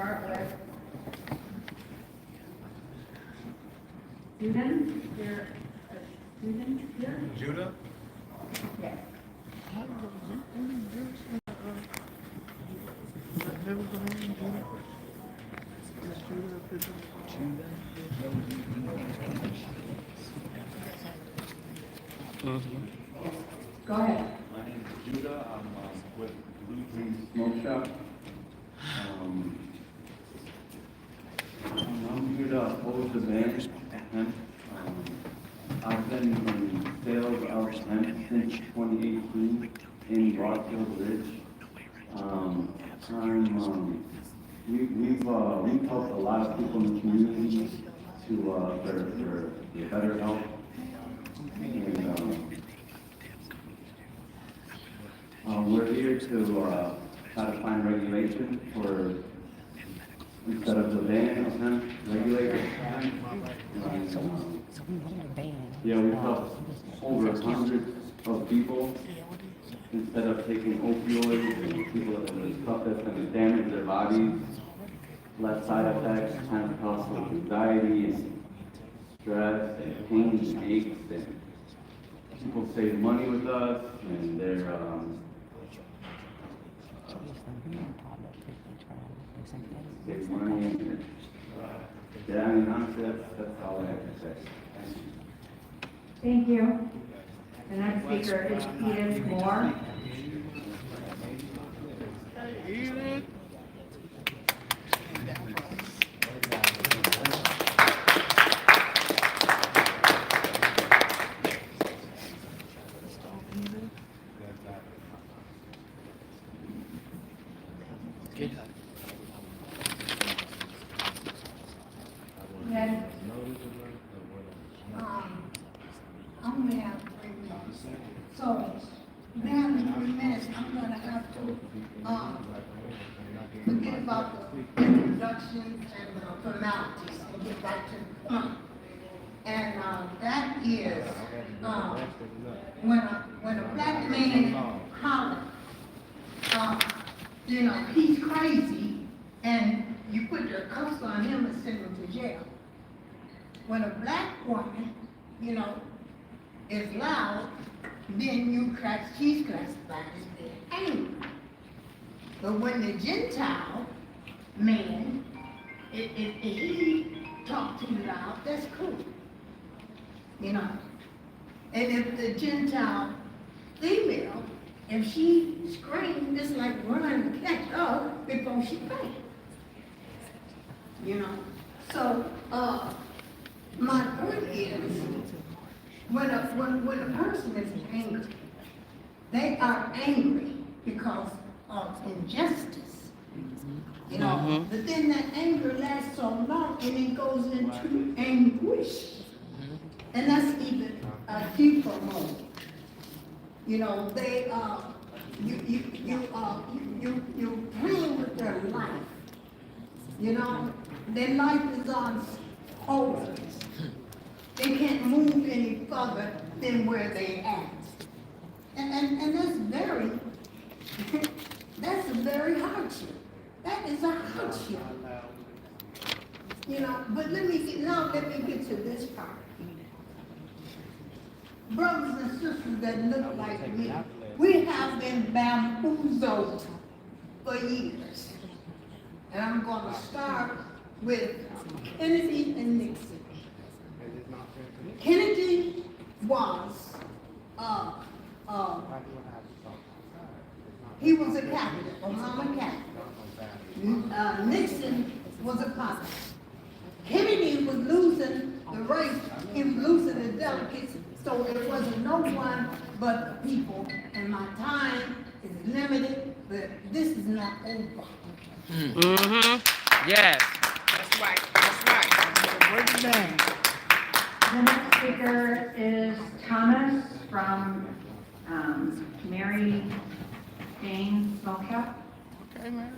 start with students. Is there a student here? Judah? Yes. Go ahead. My name is Judah. I'm with Blue Dream Smoke Shop. I'm here to oppose the ban of hemp. I've been in sales of hemp since 2018 in Rockfield Ridge. We've helped a lot of people in the community to for better health. And we're here to try to find regulation for, instead of the ban of hemp, regulate hemp. Yeah, we've helped over hundreds of people instead of taking opioids and people that are stuff that's going to damage their bodies, less side effects, kind of cause with anxiety and stress and pain and aches. And people save money with us, and they're save money. And, yeah, I mean, honestly, that's all I have to say. Thank you. The next speaker is Edith Moore. Yes. I'm gonna have 3 minutes. So, now in 3 minutes, I'm gonna have to, forget about the introductions and the formalities and get back to the point. And, that is, when a black man hollers, you know, he's crazy, and you put your cuffs on him and send him to jail. When a black woman, you know, is loud, then she's classified as being angry. But when the Gentile man, if he talks to you loud, that's cool. You know. And if the Gentile female, if she screams, it's like running to catch her before she faints. You know. So, my point is, when a person is angry, they are angry because of injustice. You know, but then that anger lasts so long and it goes into anguish. And that's even a deeper moment. You know, they you bring with their life. You know, their life is on hold. They can't move any further than where they at. And that's very, that's a very hardship. That is a hardship. You know, but let me get to this part. Brothers and sisters that look like me, we have been bamboozled for years. And I'm going to start with Kennedy and Nixon. Kennedy was, he was a Catholic, Obama Catholic. Nixon was a pilot. Kennedy was losing the race, he was losing the delegates, so it wasn't no one but the people. And my time is limited, but this is not over. Yes. That's right. That's right. Break it down. The next speaker is Thomas from Mary Jane Smoke Shop. Okay, man.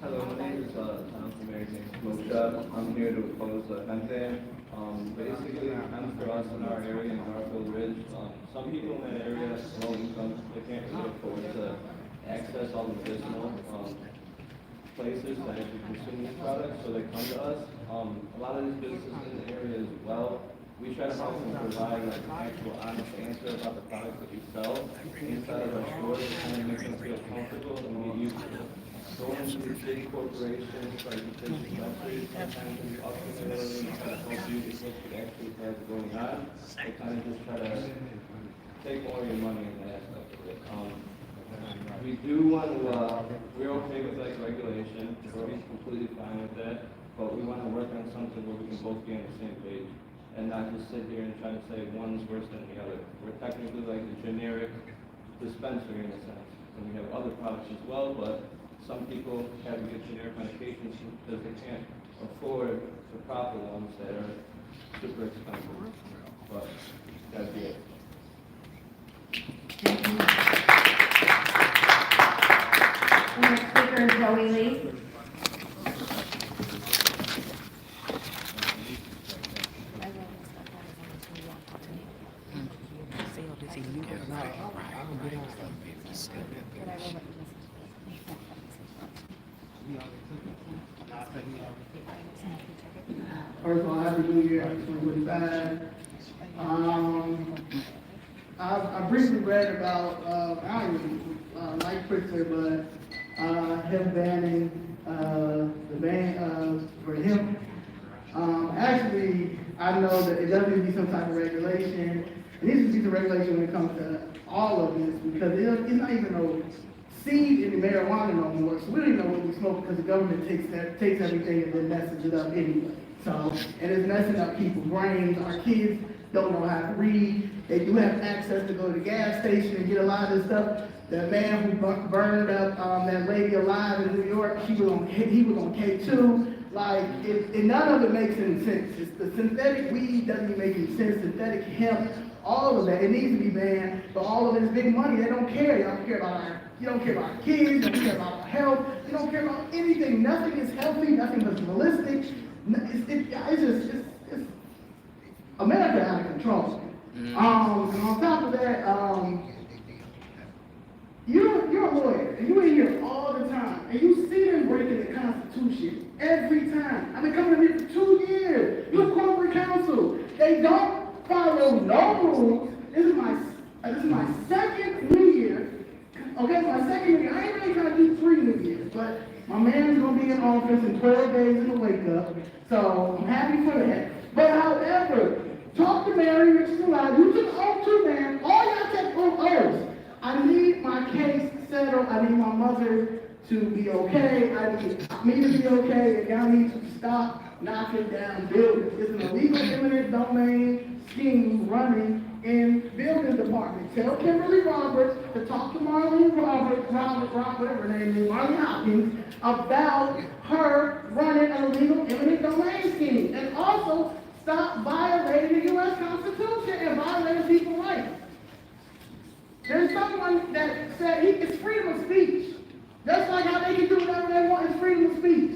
Hello, my name is Thomas from Mary Jane Smoke Shop. I'm here to oppose the hemp ban. Basically, hemp for us in our area in Garfield Ridge, some people in that area have low incomes, they can't really afford to access all the medicinal places that actually consume these products, so they come to us. A lot of these businesses in the area as well, we try to help them provide like an actual honest answer about the products that we sell inside of our stores to kind of make them feel comfortable and get used to it. Going into these big corporations, like you said, dispensaries, sometimes when you up in the middle and try to help you get what actually has going on, they kind of just try to take more of your money in that aspect of it. We do want to, we're okay with like regulation, we're completely fine with that, but we want to work on something where we can both be on the same page and not just sit here and try to say one's worse than the other. We're technically like the generic dispensary in a sense, and we have other products as well, but some people have to get generic medications because they can't afford the proper ones that are super expensive. But that'd be it. Thank you. The next speaker is Zoe Lee. First of all, Happy New Year, 2025. I briefly read about, I don't even like Pritzker, but him banning the ban for him. Actually, I know that it does need to be some type of regulation. It needs to be some regulation when it comes to all of this, because it's not even no seed in the marijuana no more. So we don't even know what we smoke because the government takes everything and then messes it up anyway. So, and it's messing up people's brains. Our kids don't know how to read. They do have access to go to the gas station and get a lot of this stuff. That man who burned up that lady alive in New York, he was on K2. Like, none of it makes any sense. It's the synthetic weed doesn't even make any sense. Synthetic hemp, all of that, it needs to be banned. But all of it is big money. They don't care. Y'all don't care about you don't care about our kids. You don't care about our health. You don't care about anything. Nothing is healthy. Nothing is realistic. It's America out of control. And on top of that, you're a lawyer, and you're in here all the time, and you see them breaking the Constitution every time. I've been coming here for 2 years. You're corporate counsel. They don't follow no rules. This is my second New Year. Okay, my second New Year. I ain't really trying to do 3 New Years, but my man's gonna be in office in 12 days in the wake up, so I'm happy for that. But however, talk to Mary, which is allowed. You took oath too, man. All y'all take oaths. I need my case settled. I need my mother to be okay. I need me to be okay, and y'all need to stop knocking down buildings. It's an illegal eminent domain scheme running in building department. Tell Kimberly Roberts to talk to Marlene Roberts, whatever her name is, Marlene Hopkins, about her running an illegal eminent domain scheme. And also, stop violating the U.S. Constitution and violating people's rights. There's someone that said it's freedom of speech. Just like how they can do whatever they want, it's freedom of speech.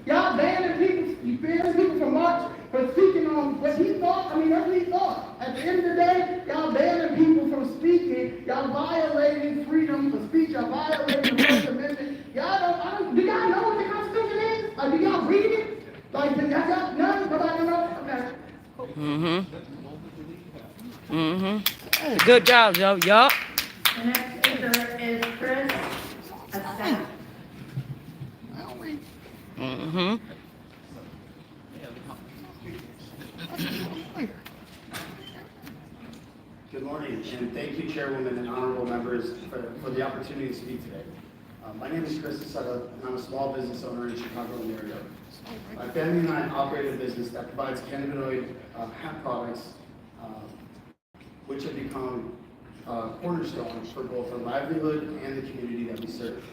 Y'all banning people from march for speaking on what he thought. I mean, that's what he thought. At the end of the day, y'all banning people from speaking. Y'all violating freedom of speech. Y'all violating the First Amendment. Do y'all know what the Constitution is? Do y'all read it? Like, do y'all none? Nobody know? Okay. Good job, Joe. Yup. The next speaker is Chris Estelle. Good morning, and thank you, Chairwoman and honorable members, for the opportunity to speak today. My name is Chris Esetta, and I'm a small business owner in Chicago and area. My family and I operate a business that provides cannabinoid hemp products, which have become cornerstones for both our livelihood and the community that we serve.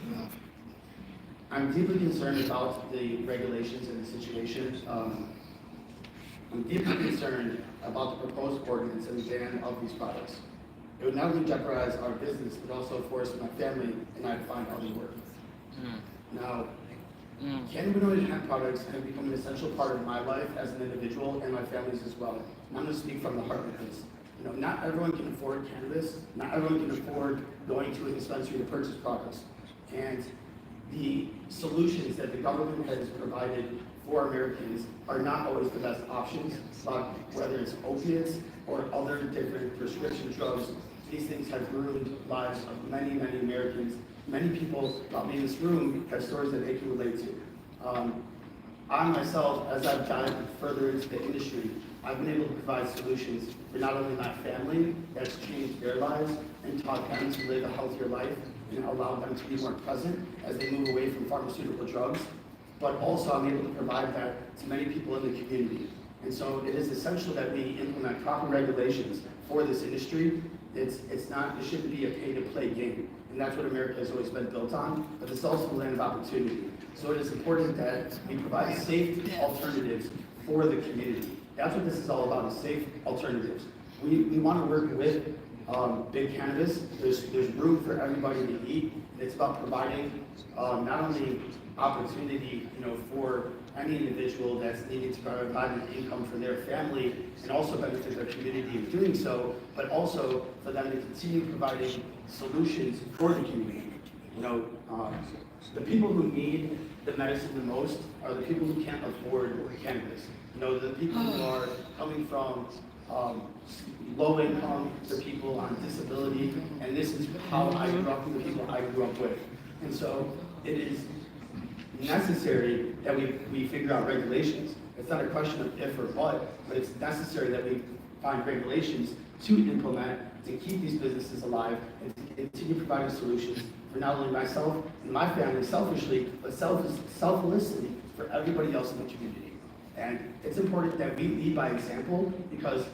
I'm deeply concerned about the regulations and the situation. I'm deeply concerned about the proposed ordinance and the ban of these products. It would not only jeopardize our business, but also force my family and I to find other work. Now, cannabinoid hemp products have become an essential part of my life as an individual and my family's as well. And I'm going to speak from the heart with this. You know, not everyone can afford cannabis. Not everyone can afford going to a dispensary to purchase products. And the solutions that the government has provided for Americans are not always the best options, whether it's opiates or other different prescription drugs. These things have ruined lives of many, many Americans. Many people probably in this room have stories that they can relate to. I myself, as I've dived further into the industry, I've been able to provide solutions for not only my family that's changed their lives and taught them to live a healthier life and allowed them to be more present as they move away from pharmaceutical drugs, but also I'm able to provide that to many people in the community. And so it is essential that we implement proper regulations for this industry. It shouldn't be a pay-to-play game. And that's what America has always been built on, but it's also a land of opportunity. So it is important that we provide safe alternatives for the community. That's what this is all about, is safe alternatives. We want to work with big cannabis. There's room for everybody to eat. It's about providing not only opportunity, for any individual that's needing to provide an income for their family and also benefit their community in doing so, but also for them to continue providing solutions for the community. The people who need the medicine the most are the people who can't afford cannabis. The people who are coming from low income, the people on disability, and this is how I grew up with the people I grew up with. And so it is necessary that we figure out regulations. It's not a question of if or what, but it's necessary that we find regulations to implement, to keep these businesses alive, and to continue providing solutions for not only myself and my family selfishly, but selflessly for everybody else in the community. And it's important that we lead by example, because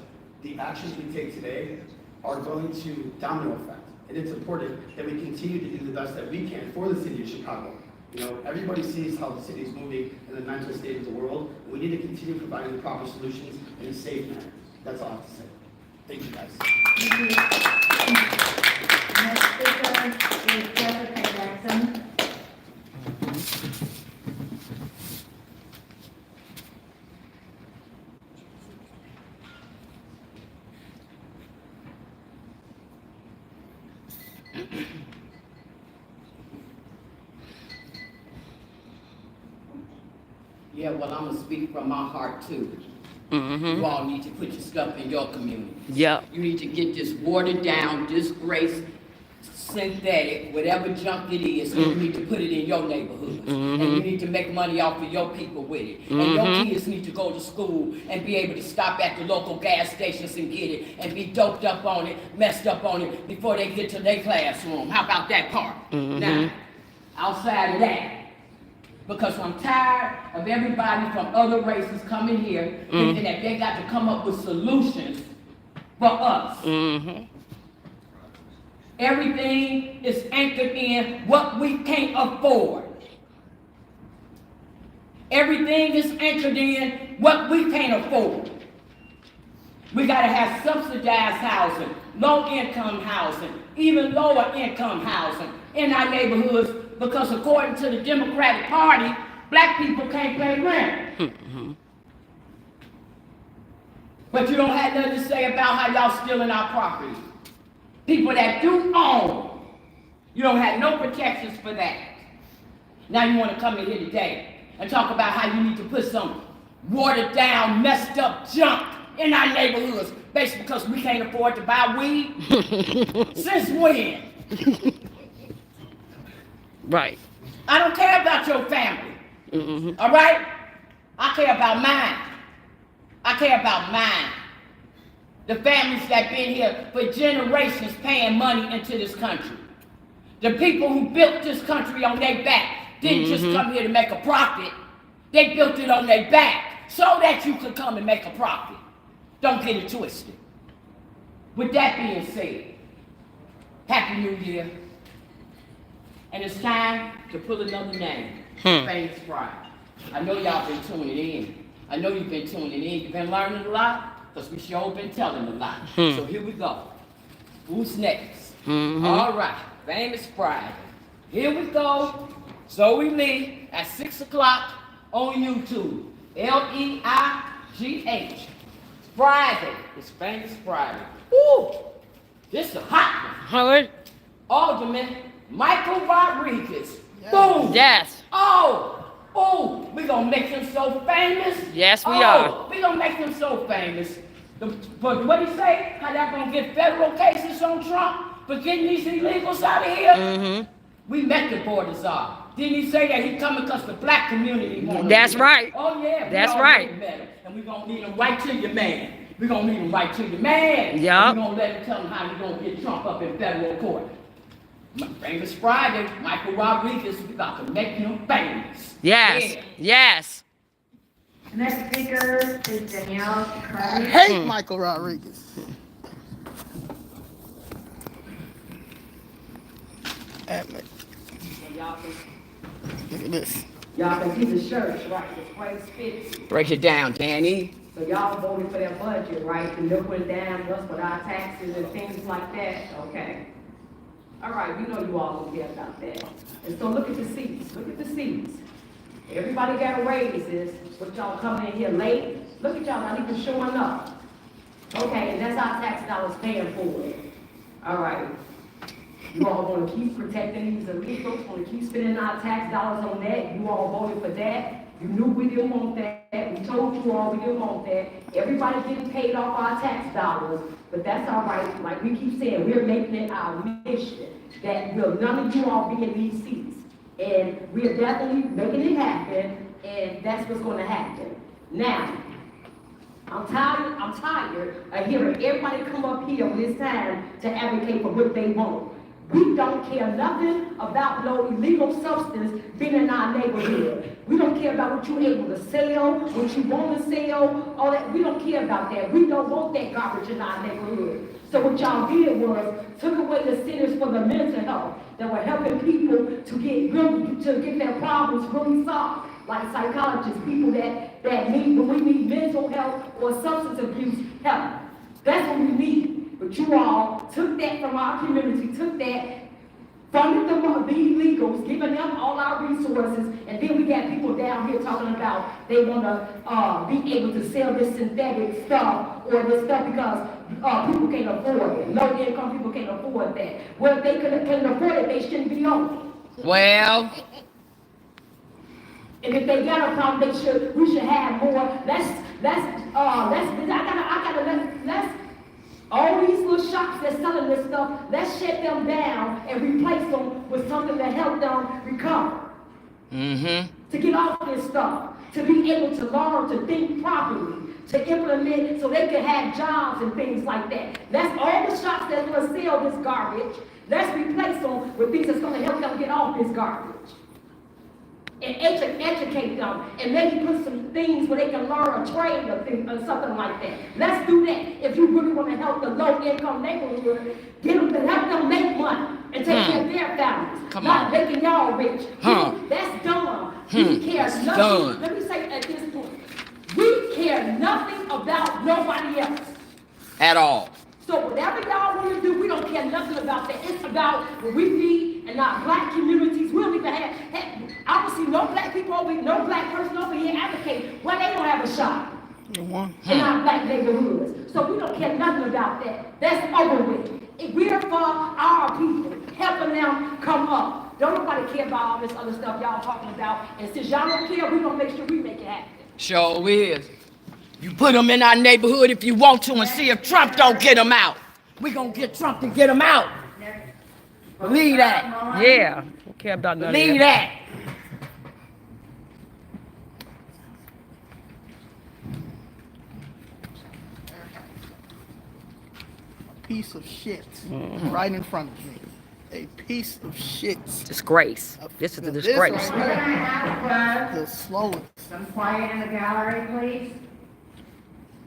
the actions we take today are going to domino effect. And it's important that we continue to do the best that we can for the city of Chicago. Everybody sees how the city is moving in the mental state of the world, and we need to continue providing the proper solutions in a safe manner. That's all I have to say. Thank you, guys. Thank you. Next speaker is Jessica Jackson. Yeah, well, I'm gonna speak from my heart too. You all need to put your stuff in your community. Yep. You need to get this watered down, disgraced, synthetic, whatever junk it is, you need to put it in your neighborhood. And you need to make money off of your people with it. And your kids need to go to school and be able to stop at the local gas stations and get it and be doped up on it, messed up on it before they get to their classroom. How about that part? Now, outside of that, because I'm tired of everybody from other races coming here thinking that they got to come up with solutions for us. Everything is anchored in what we can't afford. Everything is anchored in what we can't afford. We got to have subsidized housing, low-income housing, even lower-income housing in our neighborhoods, because according to the Democratic Party, black people can't pay rent. But you don't have nothing to say about how y'all stealing our property. People that do own, you don't have no protections for that. Now you want to come in here today and talk about how you need to put some watered down, messed up junk in our neighborhoods, basically because we can't afford to buy weed? Since when? Right. I don't care about your family. All right? I care about mine. I care about mine. The families that been here for generations paying money into this country. The people who built this country on their back didn't just come here to make a profit. They built it on their back so that you could come and make a profit. Don't get it twisted. With that being said, Happy New Year. And it's time to pull another name, Famous Friday. I know y'all been tuning in. I know you've been tuning in. You've been learning a lot, because we sure been telling a lot. So here we go. Who's next? All right, Famous Friday. Here we go. Zoe Lee at 6 o'clock on YouTube. Leigh. Friday. It's Famous Friday. Woo! This is a hot one. Howard? Alderman Michael Rodriguez. Boom. Yes. Oh, we gonna make him so famous. Yes, we are. We gonna make him so famous. But what he say? How that gonna get federal cases on Trump for getting these illegals out of here? Mm-hmm. We met the border czar. Didn't he say that he coming because the black community wants him? That's right. Oh yeah. That's right. And we gonna lead him right to your man. We gonna lead him right to your man. Yup. We gonna let him tell him how he gonna get Trump up in federal court. Famous Friday, Michael Rodriguez, we got to make him famous. Yes. Yeah. Yes. Next speaker is Danielle I Curry. hate Michael Rodriguez. And y'all can, Look at this. y'all can see the shirts, right? The spray spits. Break it down, Danny. So y'all voted for that budget, right? The milk went down, us with our taxes and things like that. Okay. All right, we know you all don't care about that. And so look at the seats. Look at the seats. Everybody got raises, but y'all coming in here late. Look at y'all not even showing up. Okay, and that's our tax dollars paying for it. All right. You all want to keep protecting these illegals, want to keep spending our tax dollars on that. You all voted for that. You knew we didn't want that. We told you all we didn't want that. Everybody getting paid off our tax dollars, but that's all right. Like we keep saying, we're making it our mission that will none of you all be in these seats. And we're definitely making it happen, and that's what's going to happen. Now, I'm tired of hearing everybody come up here when it's time to advocate for what they want. We don't care nothing about no illegal substance being in our neighborhood. We don't care about what you're able to sell, what you want to sell, all that. We don't care about that. We don't want that garbage in our neighborhood. So what y'all did was took away the centers for the mental health that were helping people to get their problems really solved. Like psychologists, people that need, when we need mental health or substance abuse help. That's what we need. But you all took that from our community, took that, funded them up, the illegals, giving them all our resources, and then we got people down here talking about they want to be able to sell this synthetic stuff or this stuff because people can't afford it. Low income people can't afford that. Well, if they can't afford it, they shouldn't be on it. Well, And if they got a problem, we should have more. Let's all these little shops that's selling this stuff, let's shut them down and replace them with something to help them recover. mm-hmm. To get off this stuff, to be able to learn to think properly, to implement it so they can have jobs and things like that. That's all the shops that's going to sell this garbage. Let's replace them with things that's going to help them get off this garbage. And educate them, and maybe put some things where they can learn a trade or something like that. Let's do that. If you really want to help the low-income neighborhood, get them to help them make money and take care of their families. Come not on. making y'all rich. That's dumb. We care nothing. Done. Let me say at this point, we care nothing about nobody else. At all. So whatever y'all want to do, we don't care nothing about that. It's about what we need in our black communities. We don't even have I don't see no black people over here, no black person over here advocating why they don't have a shop in our black neighborhoods. So we don't care nothing about that. That's over with. We're for our people, helping them come up. Don't nobody care about all this other stuff y'all talking about. And since y'all don't care, we're going to make sure we make it happen. Sure is. You put them in our neighborhood if you want to and see if Trump don't get them out. We gonna get Trump to get them out. Believe that. Yeah. Don't care about none of Believe that. that. Piece of shit right in front of me. A piece of shit. Disgrace. This is the This disgrace. right We're gonna have The slowest. some quiet in the gallery, please.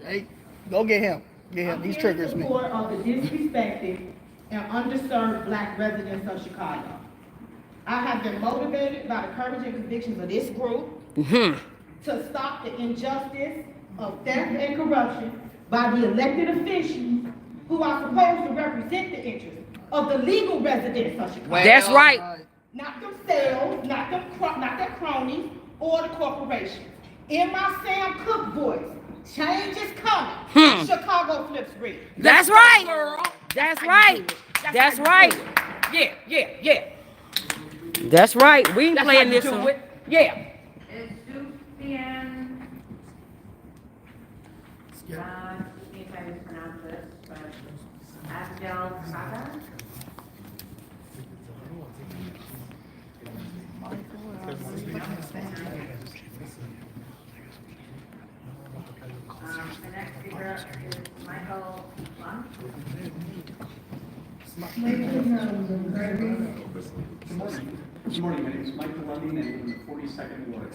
Hey, go get him. Get him. These triggers me. I'm here in support of the disrespected and underserved black residents of Chicago. I have been motivated by the courage and convictions of this group to stop the injustice of theft and corruption by the elected officials who are supposed to represent the interests of the legal residents of Chicago. That's right. Not themselves, not their cronies, or the corporations. In my Sam Cooke voice, change is coming. Chicago flips red. That's right. That's right. That's right. Yeah. That's right. We ain't That's playing how you this do one. it. Yeah. It's Sufian, see if I mispronounce this, but Abdel Saga. The next speaker is Michael Lund. Good morning, my name is Michael Lunding, and I live in the 42nd Ward.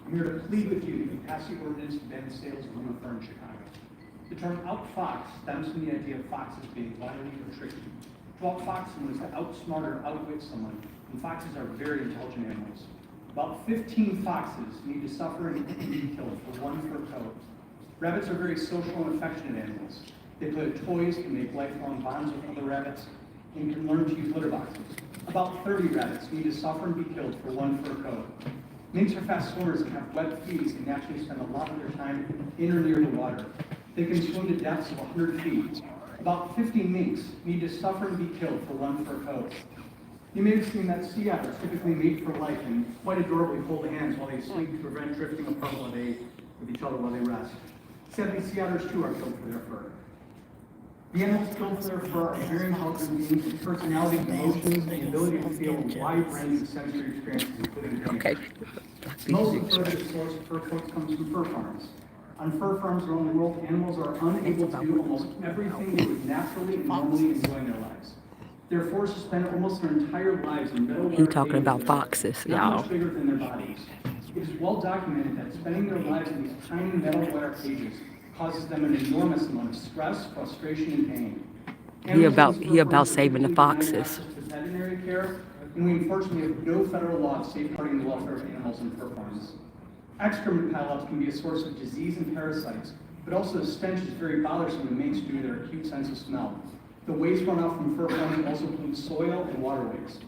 I'm here to plead with you to pass the ordinance to ban sales of human fur in Chicago. The term outfox stems from the idea of foxes being wily or tricky. To outfox someone is to outsmart or outwit someone, and foxes are very intelligent animals. About 15 foxes need to suffer and be killed for one fur coat. Rabbits are very social and affectionate animals. They play with toys, can make lifelong bonds with other rabbits, and can learn to use litter boxes. About 30 rabbits need to suffer and be killed for one fur coat. Minks are fast swimmers and have web feet and naturally spend a lot of their time in or near the water. They can swim to depths of 100 feet. About 50 minks need to suffer and be killed for one fur coat. You may have seen that sea otters typically mate for life and quite adorably hold hands while they sleep to prevent drifting apart with each other while they rest. Sadly, sea otters too are killed for their fur. The animals killed for their fur are very intelligent beings with personality, emotions, and the ability to feel a wide range of sensory experiences, including pain. Okay. Most of the fur that is sourced for fur coats comes from fur farms. On fur farms around the world, animals are unable to do almost everything they would naturally and normally enjoy in their lives. They're forced to spend almost their entire lives in metal wire He talking cages about that are foxes, not y'all. much bigger than their bodies. It is well documented that spending their lives in these tiny metal wire cages causes them an enormous amount of stress, frustration, and pain. He about Animals in saving the typically denied foxes. access to veterinary care, and we unfortunately have no federal law safeguarding the welfare of animals in fur farms. Excrement pileups can be a source of disease and parasites, but also the stench is very bothersome to minks due to their acute sense of smell. The waste runoff from fur farming also pollutes soil and waterways.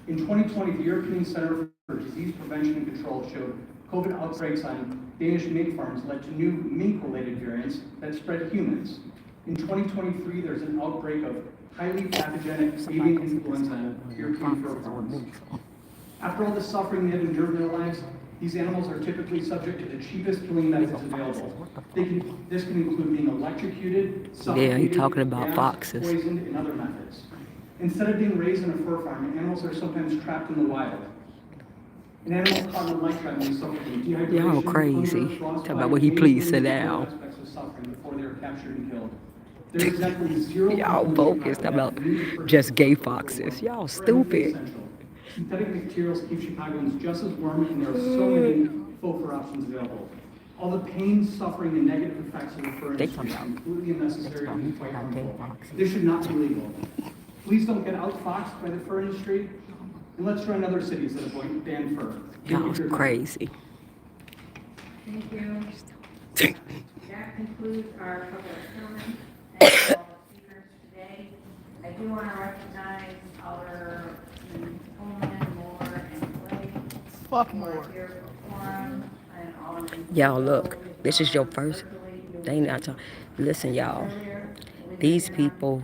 In 2020, the European Center for Disease Prevention and Control showed COVID outbreaks on Danish mink farms led to new mink-related variants that spread to humans. In 2023, there's an outbreak of highly pathogenic avian influenza on European fur farms. After all the suffering they have endured in their lives, these animals are typically subject to the cheapest killing methods available. This can include being electrocuted, suffocated, talking about gassed, foxes. poisoned, and other methods. Instead of being raised in a fur farm, animals are sometimes trapped in the wild. An animal caught in a light trap may suffer from dehydration, Y'all crazy. hunger, frostbite, Talking about what he pain, please sit and down. other aspects of suffering before they are captured and killed. There is exactly zero Y'all component focused that about we need to purchase just gay for foxes. war. Y'all For stupid. essential. Synthetic materials keep Chicagoans just as warm, and there are so many faux fur options available. All the pain, suffering, and negative effects of the fur industry is completely unnecessary and quite harmful. This should not be legal. Please don't get outfoxed by the fur industry, and let's join other cities that have banned fur. Thank you Y'all for your time. crazy. Thank you. That concludes our public comments and all the speakers today. I do want to recognize Alderman Coleman, Moore, and Clay. Fuck who are Moore. here for forum, and Alderman Y'all look, this is your first. They not talking. Listen, y'all. These people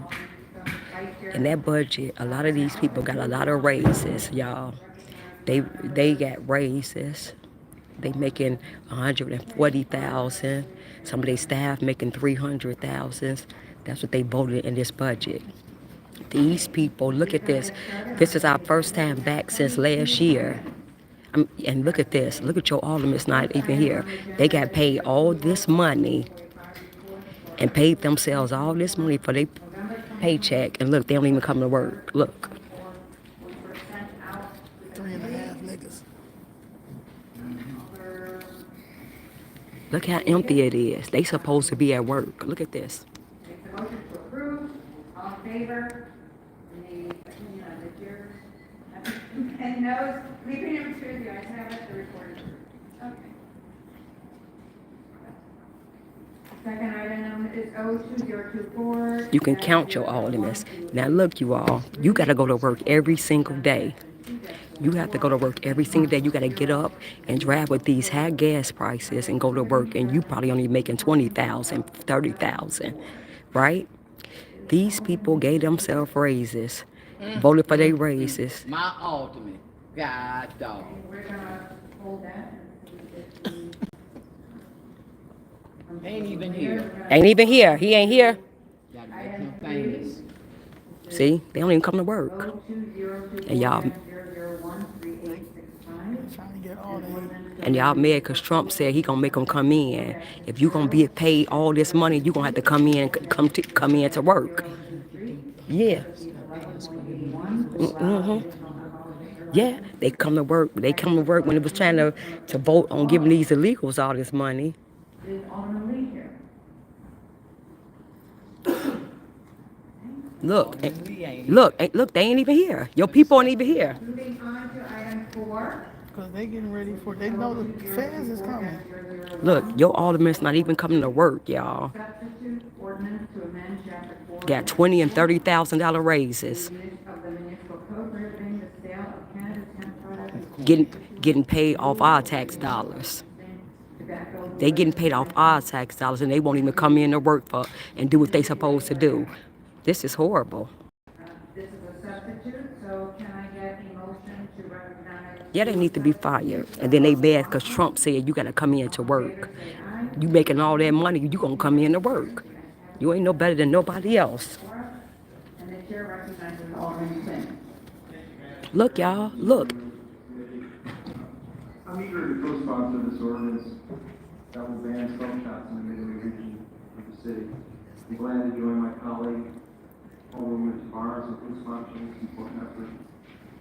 in that budget, a lot of these people got a lot of raises, y'all. They got raises. They making 140,000. Some of their staff making 300,000. That's what they voted in this budget. These people, look at this. This is our first time back since last year. And look at this. Look at your alderman not even here. They got paid all this money and paid themselves all this money for their paycheck. And look, they don't even come to work. Look. 3.5 niggas. Look how empty it is. They supposed to be at work. Look at this. Make the motion to approve, all in favor? Any opinion on the chair? And noes, we can have two, the ayes have it, the report is approved. Okay. Second item is 02024. You can count your aldermen. Now look, you all, you got to go to work every single day. You have to go to work every single day. You got to get up and drive with these high gas prices and go to work, and you probably only making 20,000, 30,000, right? These people gave themselves raises, voted for their raises. My alderman. God dog. Okay, we're gonna hold that and see if we. Ain't even here. Ain't even here. He ain't here. Gotta make him famous. See, they don't even come to work. And y'all, and y'all mad because Trump said he gonna make them come in. If you gonna be paid all this money, you gonna have to come in, come in to work. Yeah. Yeah, they come to work. They come to work when it was trying to vote on giving these illegals all this money. Look, look, they ain't even here. Your people ain't even here. Moving on to item 4. Cause they getting ready for, they know the feds is coming. Look, your alderman's not even coming to work, y'all. Substitute ordinance to amend chapter 4. Got $20,000 and $30,000 raises. Of the municipal code prohibiting the sale of cannabis, hemp products, Getting paid off our tax dollars. They getting paid off our tax dollars, and they won't even come in to work for and do what they supposed to do. This is horrible. This is a substitute, so can I get a motion to recognize? Yeah, they need to be fired. And then they mad because Trump said you got to come in to work. You making all that money, you going to come in to work. You ain't no better than nobody else. And the chair recognizes Alderman Quinn. Look, y'all, look. I'm eager to co-sponsor this ordinance that will ban smoke shops in the Midway region of the city. I'm glad to join my colleague, Alderman Barnes, in co-sponsoring this important effort.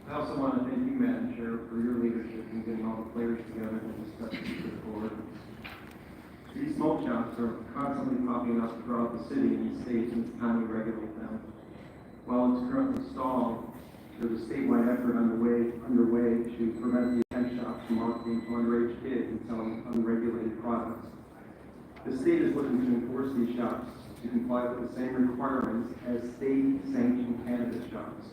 I also want to thank you, Madam Chair, for your leadership in getting all the players together to discuss this critical ordinance. These smoke shops are constantly popping up throughout the city and the state, and it's time we regulate them. While it's currently stalled, there's a statewide effort underway to prevent the hemp shops from marketing to underage kids and selling unregulated products. The state is looking to enforce these shops to comply with the same requirements as state-sanctioned cannabis shops.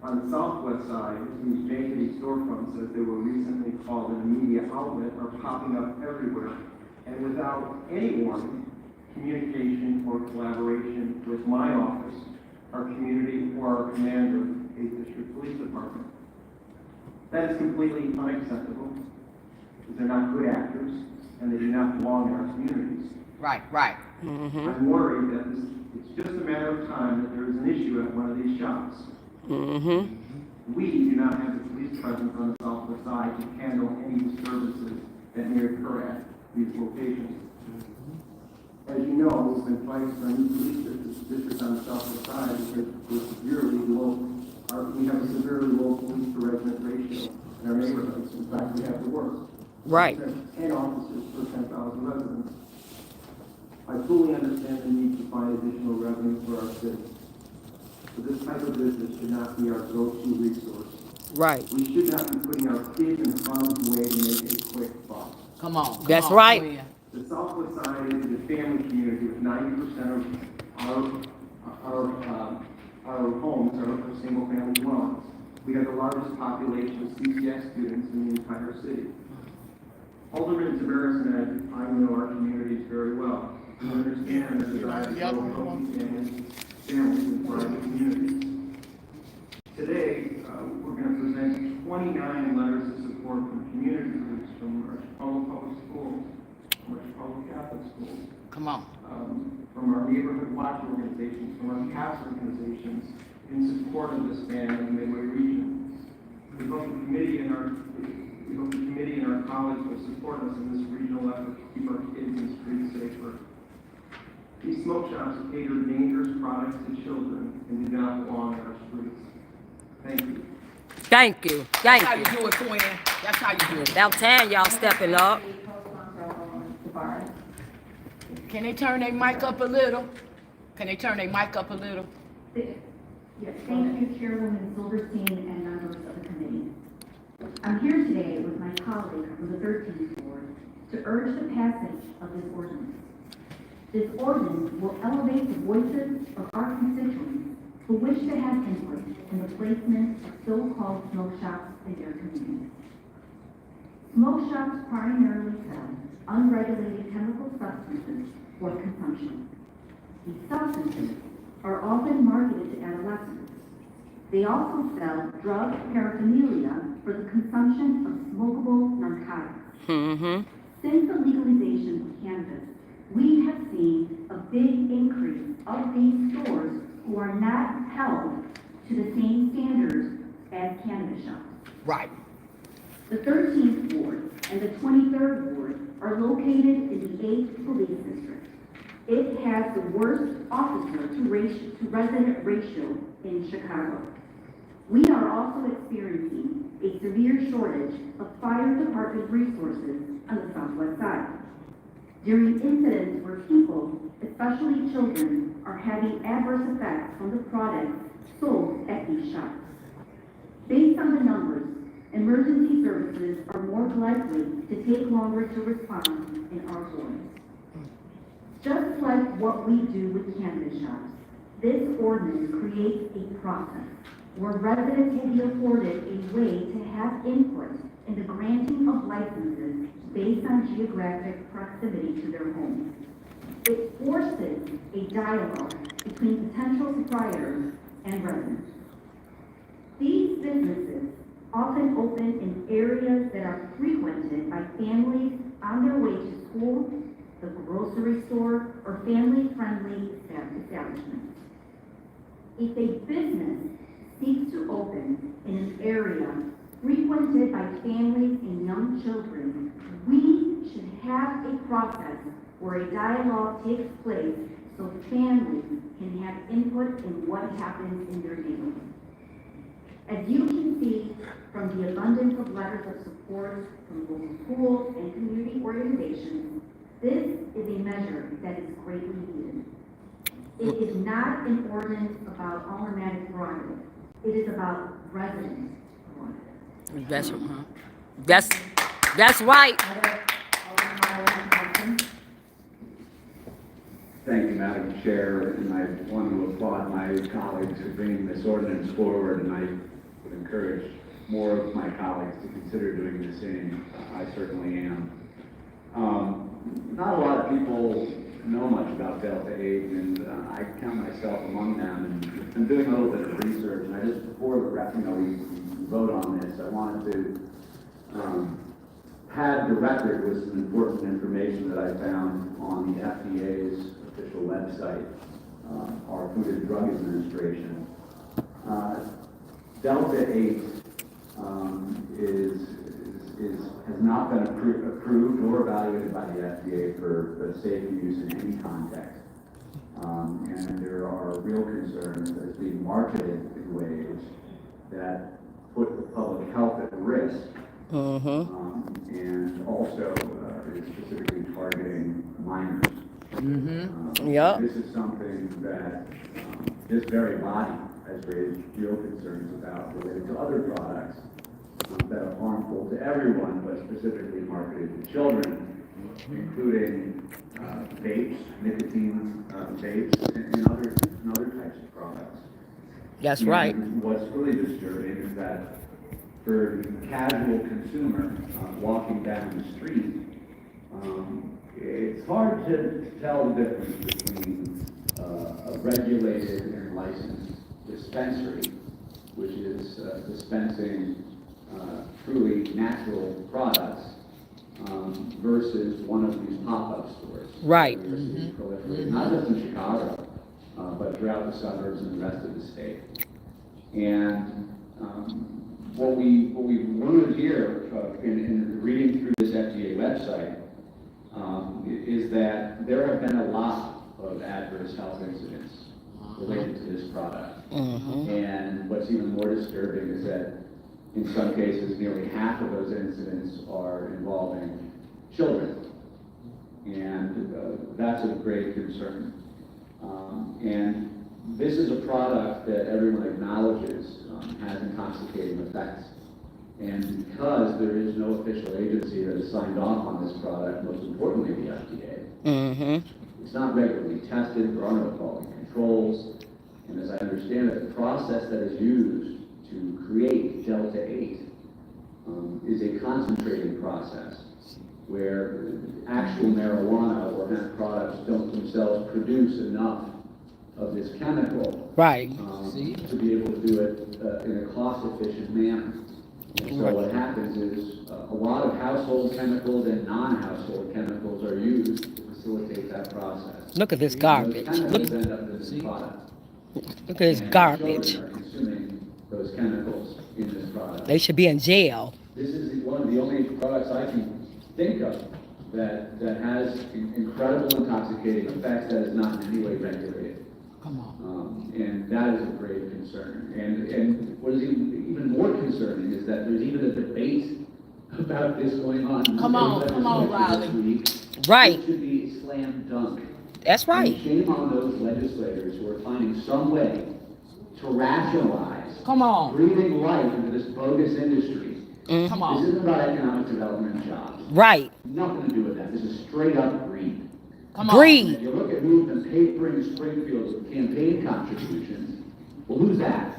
On the southwest side, these janky storefronts, as they were recently called in the media outlet, are popping up everywhere, and without any warning, communication or collaboration with my office, our community, or our commander, 8th District Police Department. That is completely unacceptable, because they're not good actors, and they do not belong in our communities. Right, right. I'm worried that it's just a matter of time that there is an issue at one of these shops. We do not have the police presence on the southwest side to handle any disturbances that may occur at these locations. As you know, we've been fighting for a new police district on the southwest side because we have a severely low police to resident ratio in our neighborhoods. In fact, we have the worst. Right. 10 officers per 10,000 residents. I fully understand the need to find additional revenue for our city. But this type of business should not be our go-to resource. Right. We should not be putting our kids in harm's way to make a quick buck. Come on. That's right. Quinn. The southwest side is a family community with 90% of our homes are single-family dwellings. We have the largest population of CCS students in the entire city. Alderman Tavares and I know our communities very well. We understand the desire to grow healthy families and thriving communities. Today, we're going to present 29 letters of support from community groups, from our Chicago Public Schools, from our Chicago Catholic Schools, Come on. from our neighborhood watch organizations, from our CAPS organizations, in support of this ban in the Midway region. We hope the committee and our colleagues will support us in this regional effort to keep our kids and streets safer. These smoke shops cater dangerous products to children and do not belong in our streets. Thank you. Thank you. That's Thank how you. you do it, Quinn. That's how you do it. About time y'all stepping up. Can they turn their mic up a little? Can they turn their mic up a little? Yes, thank you, Chairwoman Silverstein and members of the committee. I'm here today with my colleague from the 13th Ward to urge the passage of this ordinance. This ordinance will elevate the voices of our constituents who wish to have input in the placement of so-called smoke shops in their communities. Smoke shops primarily sell unregulated chemical substances for consumption. These substances are often marketed to adolescents. They also sell drug paraphernalia for the consumption of smokable narcotics. Mm-hmm. Since the legalization of cannabis, we have seen a big increase of these stores who are not held to the same standards as cannabis shops. Right. The 13th Ward and the 23rd Ward are located in the 8th Police District. It has the worst officer to resident ratio in Chicago. We are also experiencing a severe shortage of fire department resources on the southwest side. During incidents where people, especially children, are having adverse effects from the products sold at these shops. Based on the numbers, emergency services are more likely to take longer to respond in our wards. Just like what we do with cannabis shops, this ordinance creates a process where residents will be afforded a way to have input in the granting of licenses based on geographic proximity to their homes. It forces a dialogue between potential suppliers and residents. These businesses often open in areas that are frequented by families on their way to school, the grocery store, or family-friendly establishments. If a business seeks to open in an area frequented by families and young children, we should have a process where a dialogue takes place so families can have input in what happens in their neighborhood. As you can see from the abundance of letters of support from local schools and community organizations, this is a measure that is greatly needed. It is not an ordinance about automatic prerogative. It is about residents' prerogative. That's right. Thank you, Madam Chair, and I want to applaud my colleagues for bringing this ordinance forward, and I would encourage more of my colleagues to consider doing the same. I certainly am. Not a lot of people know much about Delta 8, and I count myself among them, and I've been doing a little bit of research, and I just, before we vote on this, I wanted to pad the record with some important information that I found on the FDA's official website, our Food and Drug Administration. Delta 8 has not been approved or evaluated by the FDA for safe use in any context. And there are real concerns that it's being marketed in ways that put the public health at risk. And also is specifically targeting minors. This is something that this very body has raised real concerns about related to other products that are harmful to everyone, but specifically marketed to children, including vapes, nicotine vapes, and other types of products. That's right. What's really disturbing is that for the casual consumer walking down the street, it's hard to tell the difference between a regulated and licensed dispensary, which is dispensing truly natural products, versus one of these pop-up stores. Right. Not just in Chicago, but throughout the suburbs and the rest of the state. And what we've learned here in reading through this FDA website is that there have been a lot of adverse health incidents related to this product. And what's even more disturbing is that in some cases, nearly half of those incidents are involving children. And that's of great concern. And this is a product that everyone acknowledges has intoxicating effects. And because there is no official agency that has signed off on this product, most importantly the FDA, it's not regularly tested, there are no quality controls, and as I understand it, the process that is used to create Delta 8 is a concentrated process where actual marijuana or hemp products don't themselves produce enough of this chemical Right. To be able to do it in a cost-efficient manner. And so what happens is a lot of household chemicals and non-household chemicals are used to facilitate that process. Look at this And garbage. those Look, chemicals end up in this product. look at this And garbage. children are consuming those chemicals in this product. They should be in jail. This is one of the only products I can think of that has incredible intoxicating effects that is not in any way regulated. Come on. And that is a grave concern. And what is even more concerning is that there's even a debate about this going on. Come on, Riley. Right. It should be a slam dunk. That's right. And shame on those legislators who are finding some way to rationalize Come on. breathing life into this bogus industry. Come on. This isn't about economic development and jobs. Right. Nothing to do with that. This is straight up greed. Come on. Greed. If you look at movement papering Springfield's campaign contributions, well, who's that?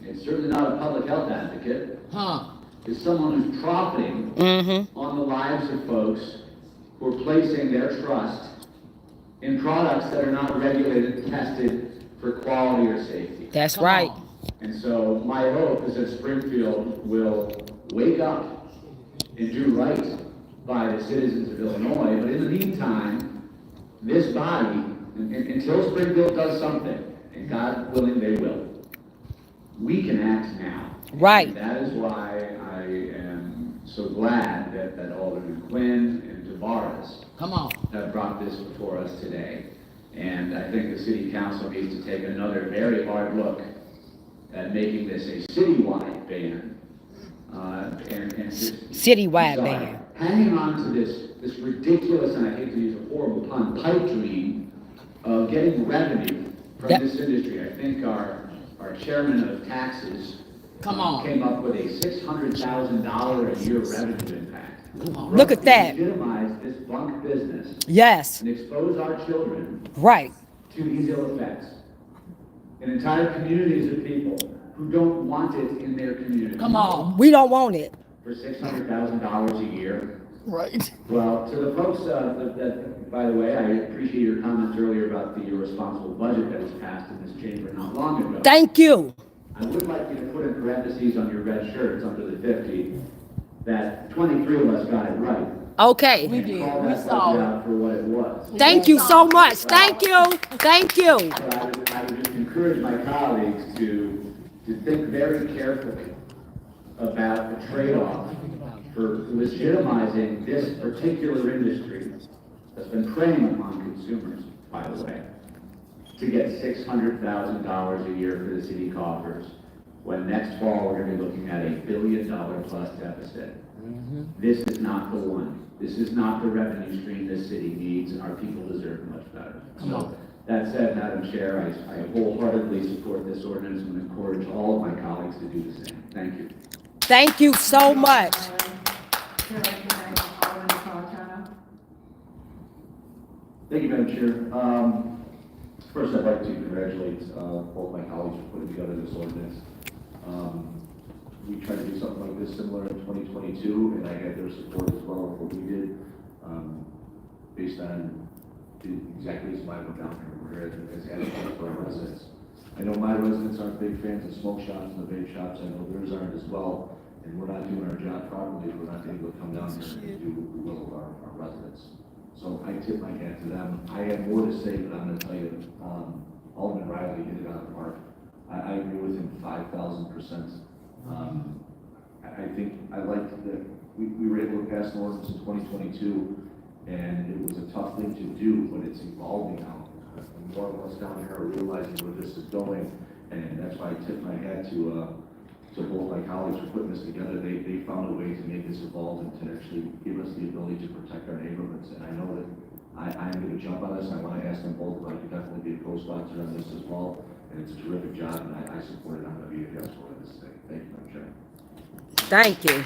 It's certainly not a public health advocate. Huh. It's someone who's profiting on the lives of folks who are placing their trust in products that are not regulated and tested for quality or safety. That's Come right. on. And so my hope is that Springfield will wake up and do right by the citizens of Illinois. But in the meantime, this body, until Springfield does something, and God willing they will, we can act now. Right. And that is why I am so glad that Alderman Quinn and Tavares Come on. have brought this before us today. And I think the city council needs to take another very hard look at making this a citywide ban. Citywide sorry, ban. hanging on to this ridiculous, and I hate to use a horrible pun, pipe dream of getting revenue from this industry. I think our chairman of taxes Come on. came up with a $600,000 a year revenue impact. Look at that. To legitimize this bunk business Yes. and expose our children Right. to these ill effects. And entire communities of people who don't want it in their community. Come on. We don't want it. For $600,000 a year. Right. Well, to the folks that, by the way, I appreciate your comments earlier about the irresponsible budget that was passed in this chamber not long ago. Thank you. I would like you to put in parentheses on your red shirts under the 50 that 23 of us got it right. Okay. We did. Call We that saw budget it. out for what it was. Thank you so much. Thank you. Thank you. But I would just encourage my colleagues to think very carefully about the trade-off for legitimizing this particular industry that's been preying upon consumers, by the way, to get $600,000 a year for the city coffers, when next fall we're going to be looking at $1 billion plus deficit. This is not the one. This is not the revenue stream this city needs, and our people deserve much better. So, that said, Madam Chair, I wholeheartedly support this ordinance and encourage all of my colleagues to do the same. Thank you. Thank you so much. Thank you, Madam Chair. First, I'd like to congratulate both my colleagues for putting together this ordinance. We tried to do something like this similar in 2022, and I had their support as well for what we did, based on the exact reason why I went down here. We're here as advocates for our residents. I know my residents aren't big fans of smoke shops and the vape shops. I know theirs aren't as well, and we're not doing our job properly if we're not able to come down here and do the will of our residents. So I tip my hat to them. I have more to say, but I'm going to tell you, Alderman Riley hit it out of the park. I agree with him 5,000%. I think I liked that we were able to pass an ordinance in 2022, and it was a tough thing to do, but it's evolving now. More of us down here are realizing where this is going, and that's why I tip my hat to both my colleagues for putting this together. They found a way to make this evolve and to actually give us the ability to protect our neighborhoods. And I know that I'm going to jump on this, and I want to ask them both if I could definitely be a co-sponsor on this as well. And it's a terrific job, and I support it. I'm going to be a yes for this thing. Thank you, Madam Chair. Thank you.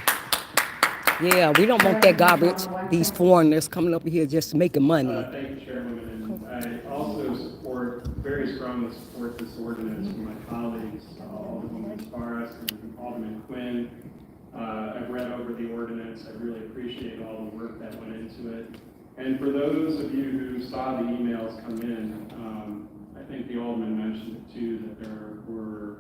Yeah, we don't want that garbage, these foreigners coming up here just making money. Thank you, Chairwoman. And I also very strongly support this ordinance from my colleagues, Alderwoman Tavares and Alderman Quinn. I've read over the ordinance. I really appreciate all the work that went into it. And for those of you who saw the emails come in, think the Alderman mentioned it too, that there were,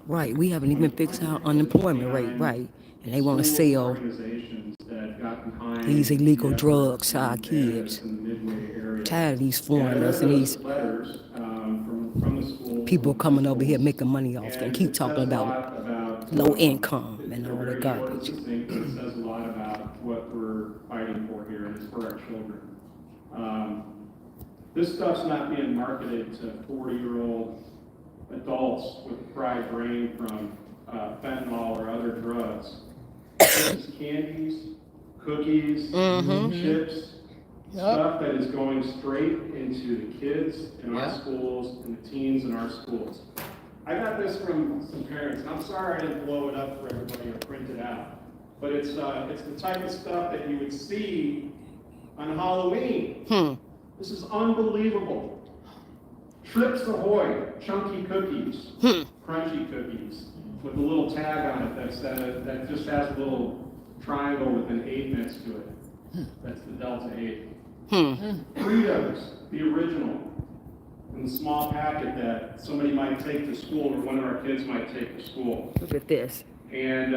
Right, we haven't even fixed our unemployment rate, right? And they want to schools and sell organizations that got behind these illegal the drugs to effort our to ban kids. this in the Midway area. Tired of these Yeah, I foreigners read and those these letters from the schools. people and coming over here principals, making money off them, and keep it talking says a about lot about, low income and they're all that very short garbage. and succinct, but it says a lot about what we're fighting for here, and it's for our children. This stuff's not being marketed to 40-year-old adults with a fried brain from fentanyl or other drugs. This is candies, cookies, chips, stuff that is going straight into the kids in our schools and the teens in our schools. I got this from some parents, and I'm sorry I didn't blow it up for everybody or print it out, but it's the type of stuff that you would see on Halloween. This is unbelievable. Trips Ahoy, chunky cookies, crunchy cookies, with a little tag on it that just has a little triangle with an 8 next to it. That's the Delta 8. Fritos, the original, in the small packet that somebody might take to school or one of our kids might take to school. Look at this. And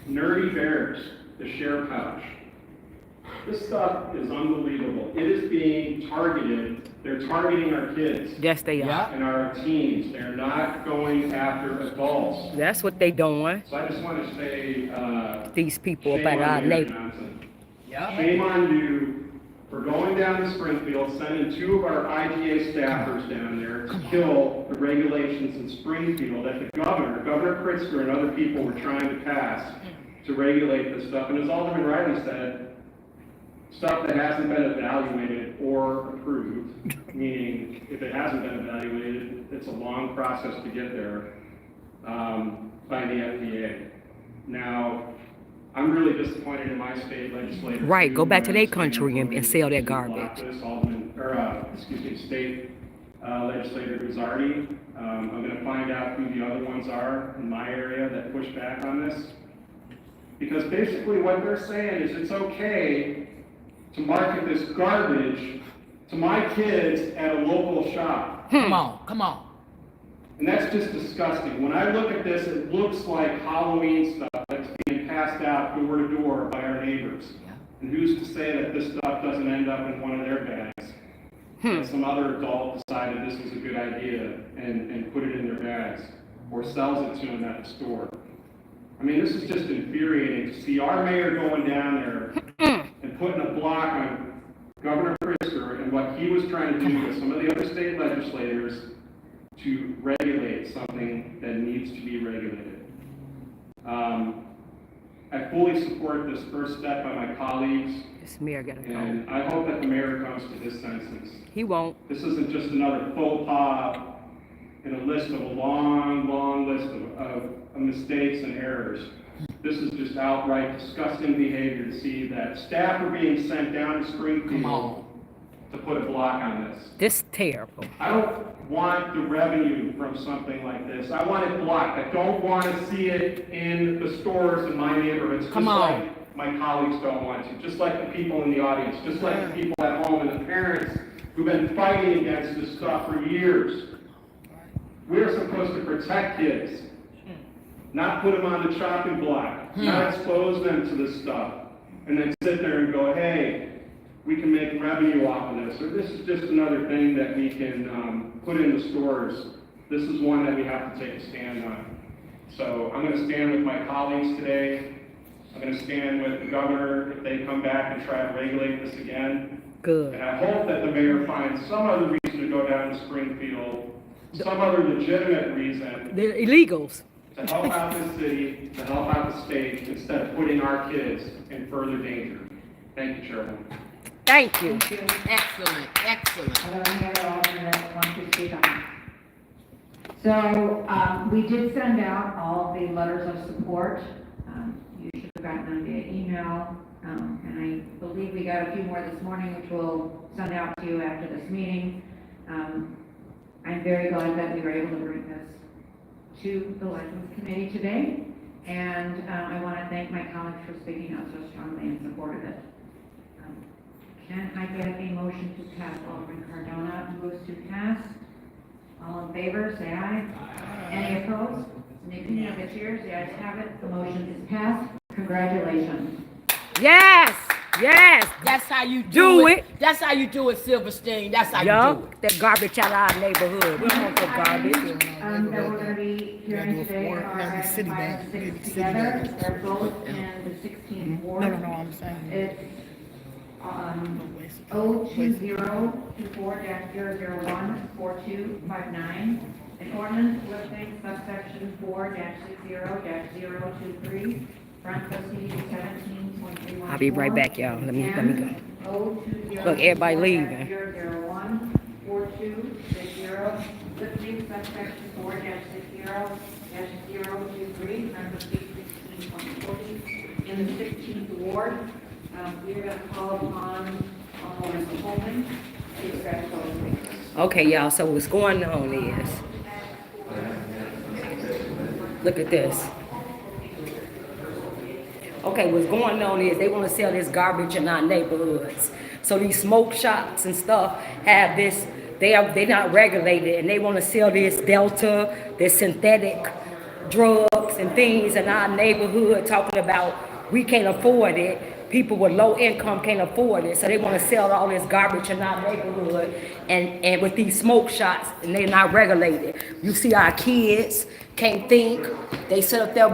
Nerdy Bears, the share pouch. This stuff is unbelievable. It is being targeted. They're targeting our kids. Yes, they are. And our teens. They're not going after adults. That's what they doing. So I just want to say, These people shame up at our on you, neighbor. Johnson. Shame on you for going down to Springfield, sending 2 of our IGA staffers down there to kill the regulations in Springfield that the Governor Pritzker, and other people were trying to pass to regulate this stuff. And as Alderman Riley said, stuff that hasn't been evaluated or approved, meaning if it hasn't been evaluated, it's a long process to get there by the FDA. Now, I'm really disappointed in my state legislature. Right, go back to their country and sell that garbage. State legislator Guzzardi. I'm going to find out who the other ones are in my area that push back on this. Because basically what they're saying is it's okay to market this garbage to my kids at a local shop. Come on. And that's just disgusting. When I look at this, it looks like Halloween stuff that's being passed out door to door by our neighbors. And who's to say that this stuff doesn't end up in one of their bags? That some other adult decided this was a good idea and put it in their bags, or sells it to them at the store. I mean, this is just infuriating to see our mayor going down there and putting a block on Governor Pritzker and what he was trying to do with some of the other state legislators to regulate something that needs to be regulated. I fully support this first step by my colleagues, This mayor gotta go. and I hope that the mayor comes to his senses. He won't. This isn't just another faux pas in a list of a long list of mistakes and errors. This is just outright disgusting behavior to see that staff are being sent down to Springfield to put a block on this. This is terrible. I don't want the revenue from something like this. I want it blocked. I don't want to see it in the stores in my neighborhoods. Just like my colleagues don't want to. Just like the people in the audience. Just like the people at home and the parents who've been fighting against this stuff for years. We're supposed to protect kids. Not put them on the chopping block. Not expose them to this stuff. And then sit there and go, hey, we can make revenue off of this, or this is just another thing that we can put in the stores. This is one that we have to take a stand on. So I'm going to stand with my colleagues today. I'm going to stand with the governor if they come back and try to regulate this again. Good. And I hope that the mayor finds some other reason to go down to Springfield, some other legitimate reason. They're illegals. To help out the city, to help out the state, instead of putting our kids in further danger. Thank you, Chairwoman. Thank you. Excellent. I don't have an alternate that wants to speak on it. So, we did send out all the letters of support. You should have gotten them via email. And I believe we got a few more this morning, which we'll send out to you after this meeting. I'm very glad that we were able to bring this to the License Committee today. And I want to thank my colleagues for speaking out so strongly in support of it. Can I we have a motion to pass. Alderman Cardona moves to pass. All in favor, say aye. Any opposed? Nikki, have a cheers. The ayes have it. The motion is passed. Congratulations. Yes, yes. That's how you Do do it. it. That's how you do it, Silverstein. That's how you do Yup, it. that garbage out of our neighborhood. We don't want that garbage. That we're gonna be hearing today are items 5 and 6 together. They're both in the 16th ward. I'm saying. It's, 02024-0014259. An ordinance listing subsection 4-60-023, parentheses 17.31. I'll be right back, y'all. Let me go. Look, everybody leaving. 0014260, listing subsection 4-60-023, parentheses 16.40, in the 16th ward. We are going to call upon Alderman Coleman to address those things. Okay, y'all, so what's going on is, look at this. Okay, what's going on is they want to sell this garbage in our neighborhoods. So these smoke shops and stuff have this, they're not regulated, and they want to sell this Delta, this synthetic drugs and things in our neighborhood, talking about we can't afford it. People with low income can't afford it, so they want to sell all this garbage in our neighborhood, and with these smoke shops, and they're not regulated. You see our kids can't think. They sit up there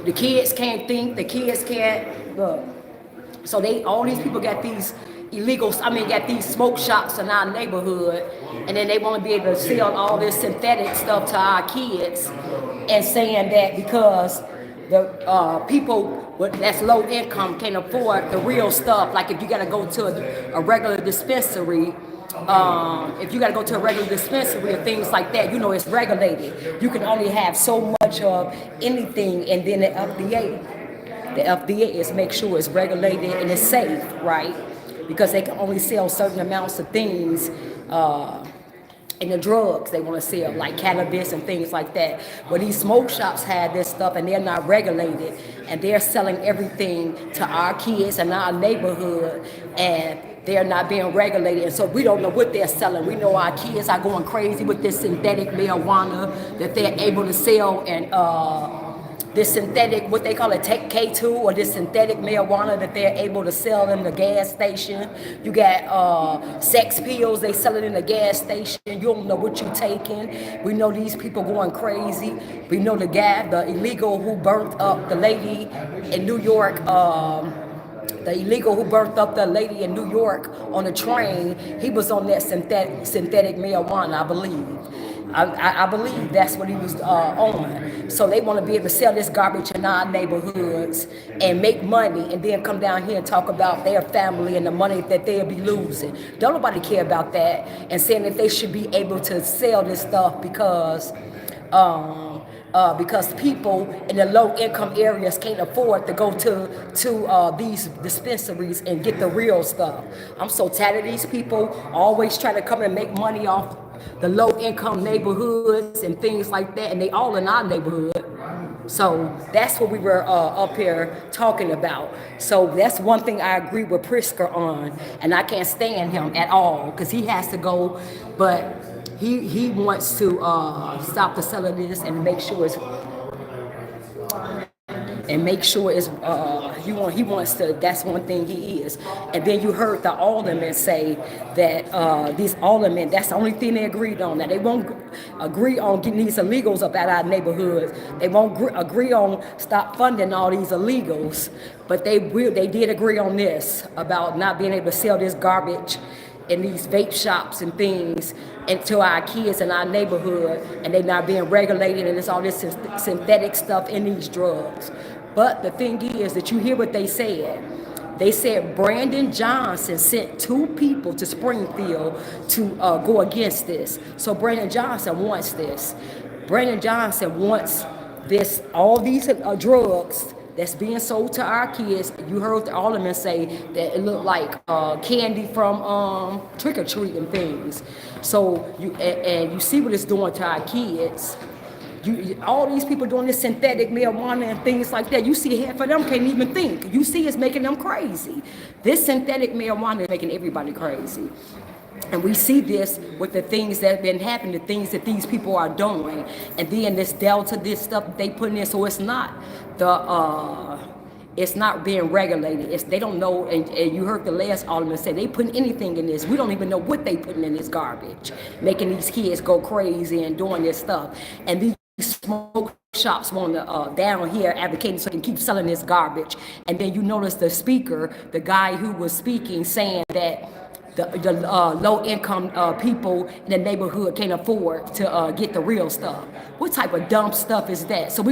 the kids can't think, the kids can't look. So all these people got these got these smoke shops in our neighborhood, and then they want to be able to sell all this synthetic stuff to our kids, and saying that because the people that's low income can't afford the real stuff. Like if you got to go to a regular dispensary, or things like that, it's regulated. You can only have so much of anything, and then the FDA is make sure it's regulated and it's safe, right? Because they can only sell certain amounts of things. And the drugs they want to sell, like cannabis and things like that. But these smoke shops have this stuff, and they're not regulated, and they're selling everything to our kids in our neighborhood, and they're not being regulated. And so we don't know what they're selling. We know our kids are going crazy with this synthetic marijuana that they're able to sell, and this synthetic, what they call it, K2, or this synthetic marijuana that they're able to sell in the gas station. You got sex pills, they sell it in the gas station. You don't know what you're taking. We know these people going crazy. We know the illegal who burnt up the lady in New York, on the train. He was on that synthetic marijuana, I believe. I believe that's what he was on. So they want to be able to sell this garbage in our neighborhoods and make money, and then come down here and talk about their family and the money that they'll be losing. Don't nobody care about that, and saying that they should be able to sell this stuff because people in the low income areas can't afford to go to these dispensaries and get the real stuff. I'm so tired of these people always trying to come and make money off the low income neighborhoods and things like that, and they all in our neighborhood. So that's what we were up here talking about. So that's one thing I agree with Prisker on, and I can't stand him at all because he has to go, but he wants to stop the sale of this and make sure it's he wants to. That's one thing he is. And then you heard the aldermen say that these aldermen, that's the only thing they agreed on. That they won't agree on getting these illegals up out our neighborhoods. They won't agree on stop funding all these illegals. But they did agree on this about not being able to sell this garbage in these vape shops and things into our kids in our neighborhood, and they not being regulated, and there's all this synthetic stuff in these drugs. But the thing is that you hear what they said. They said Brandon Johnson sent 2 people to Springfield to go against this. So Brandon Johnson wants this. Brandon Johnson wants this, all these drugs that's being sold to our kids. You heard the alderman say that it looked like candy from trick or treat and things. So you see what it's doing to our kids. All these people doing this synthetic marijuana and things like that, you see half of them can't even think. You see it's making them crazy. This synthetic marijuana is making everybody crazy. And we see this with the things that have been happening, the things that these people are doing. And then this Delta, this stuff they put in, so it's not it's not being regulated. They don't know, and you heard the last alderman say they putting anything in this. We don't even know what they putting in this garbage, making these kids go crazy and doing this stuff. And these smoke shops want to down here advocating so they can keep selling this garbage. And then you notice the speaker, the guy who was speaking, saying that the low-income people in the neighborhood can't afford to get the real stuff. What type of dumb stuff is that? So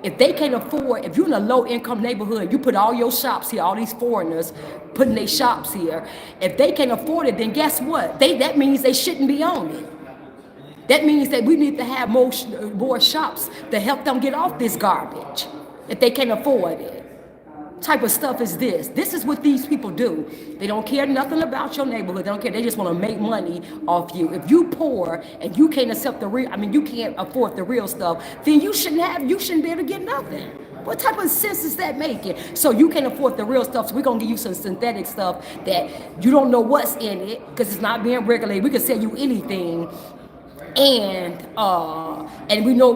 if they can't afford, if you're in a low-income neighborhood, you put all your shops here, all these foreigners putting their shops here. If they can't afford it, then guess what? That means they shouldn't be on it. That means that we need to have more shops to help them get off this garbage if they can't afford it. Type of stuff is this? This is what these people do. They don't care nothing about your neighborhood. They don't care. They just want to make money off you. If you poor and you can't accept you can't afford the real stuff, then you shouldn't be able to get nothing. What type of sense is that making? So you can't afford the real stuff, so we're going to give you some synthetic stuff that you don't know what's in it because it's not being regulated. We can sell you anything. And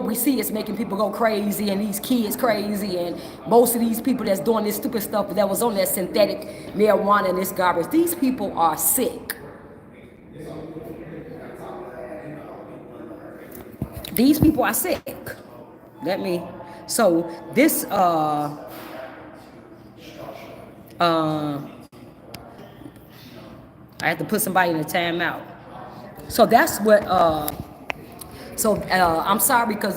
we see it's making people go crazy and these kids crazy, and most of these people that's doing this stupid stuff that was on that synthetic marijuana and this garbage, these people are sick. These people are sick. So this I have to put somebody in a timeout. So that's what I'm sorry because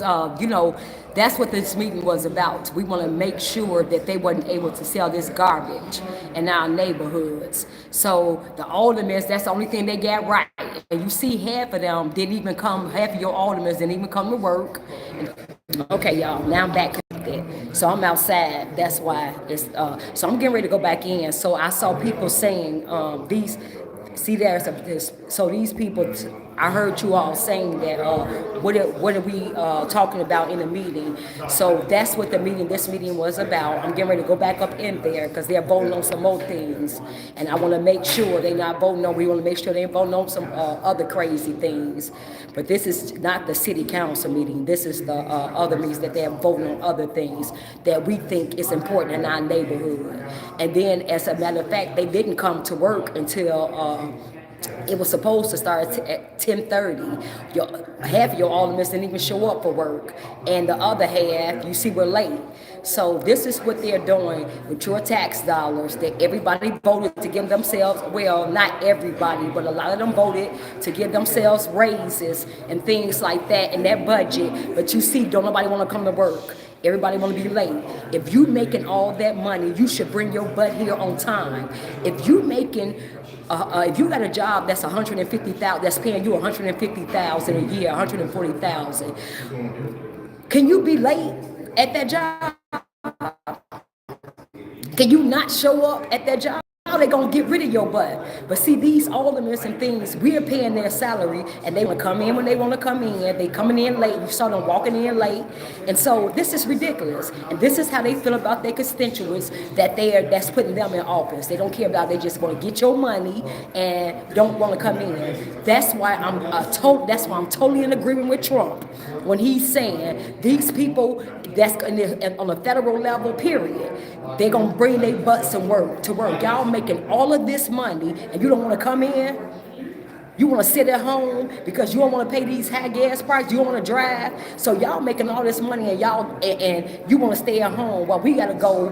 that's what this meeting was about. We want to make sure that they wasn't able to sell this garbage in our neighborhoods. So the aldermen, that's the only thing they got right. And you see half of them didn't even come, half of your aldermen didn't even come to work. Okay, y'all, now I'm back at that. So I'm outside, that's why it's, so I'm getting ready to go back in. So I saw people saying so these people, I heard you all saying that, what are we talking about in the meeting? So that's what this meeting was about. I'm getting ready to go back up in there because they're voting on some more things. And I want to make sure they're not voting on, we want to make sure they're voting on some other crazy things. But this is not the city council meeting. This is the other meetings that they're voting on other things that we think is important in our neighborhood. And then as a matter of fact, they didn't come to work until, it was supposed to start at 10:30. Half of your aldermen didn't even show up for work, and the other half, you see, were late. So this is what they're doing with your tax dollars that everybody voted to give themselves, well, not everybody, but a lot of them voted to give themselves raises and things like that in that budget. But you see, don't nobody want to come to work. Everybody want to be late. If you making all that money, you should bring your butt here on time. If you making if you got a job that's $150,000, that's paying you $150,000 a year, $140,000, can you be late at that job? Can you not show up at that job? How they gonna get rid of your butt? But see, these aldermen and things, we're paying their salary, and they want to come in when they want to come in. They coming in late. You saw them walking in late, and so this is ridiculous. And this is how they feel about their constituents that's putting them in office. They don't care about. They just want to get your money and don't want to come in. That's why I'm totally in agreement with Trump when he's saying these people that's on a federal level, period, they're gonna bring their butts to work. Y'all making all of this money and you don't want to come in? You want to sit at home because you don't want to pay these high gas prices, you don't want to drive? So y'all making all this money and you want to stay at home while we gotta go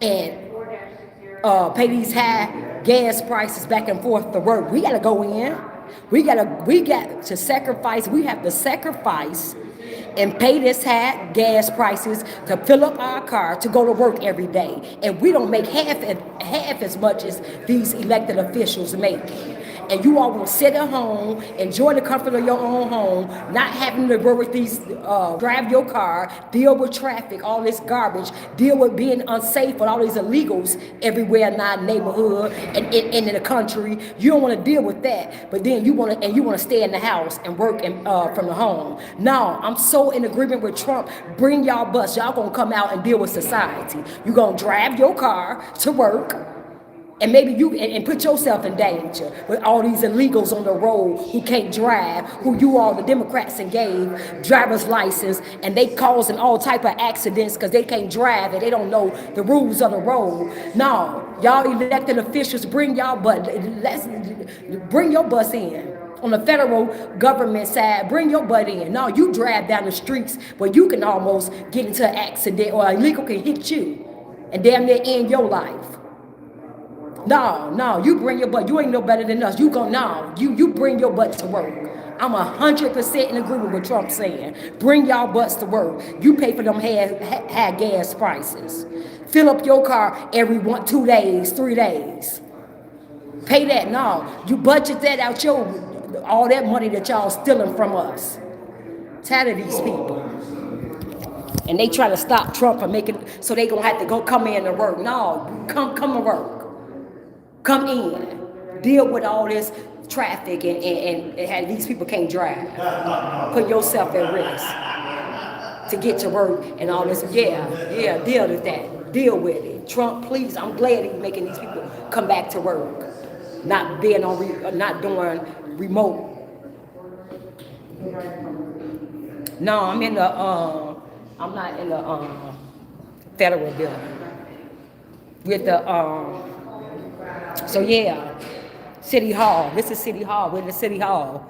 and pay these high gas prices back and forth to work. We gotta go in. We got to sacrifice. We have to sacrifice and pay this high gas prices to fill up our car to go to work every day. And we don't make half as much as these elected officials make. and you all will sit at home, enjoy the comfort of your own home, not having to worry with these, drive your car, deal with traffic, all this garbage, deal with being unsafe with all these illegals everywhere in our neighborhood and in the country. You don't want to deal with that, but then you want to stay in the house and work from the home. No, I'm so in agreement with Trump. Bring y'all bus. Y'all gonna come out and deal with society. You gonna drive your car to work. And maybe you and put yourself in danger with all these illegals on the road who can't drive, who you all, the Democrats, and gave driver's license, and they causing all type of accidents because they can't drive and they don't know the rules of the road. No, y'all elected officials, bring your bus in. On the federal government side, bring your butt in. No, you drive down the streets where you can almost get into an accident or illegal can hit you and damn near end your life. No, you bring your butt. You ain't no better than us. You bring your butt to work. I'm 100% in agreement with Trump saying, bring y'all butts to work. You pay for them high gas prices. Fill up your car every 2 days, 3 days. Pay that. No, you budget that out all that money that y'all stealing from us. Tired of these people. And they try to stop Trump from making, so they gonna have to come in and work. No, come to work. Come in, deal with all this traffic and how these people can't drive. Put yourself at risk to get to work and all this. Yeah, deal with that. Deal with it. Trump, please, I'm glad he's making these people come back to work. Not being not doing remote. No, I'm not in the federal building. With the so yeah, City Hall. This is City Hall. We're in the City Hall.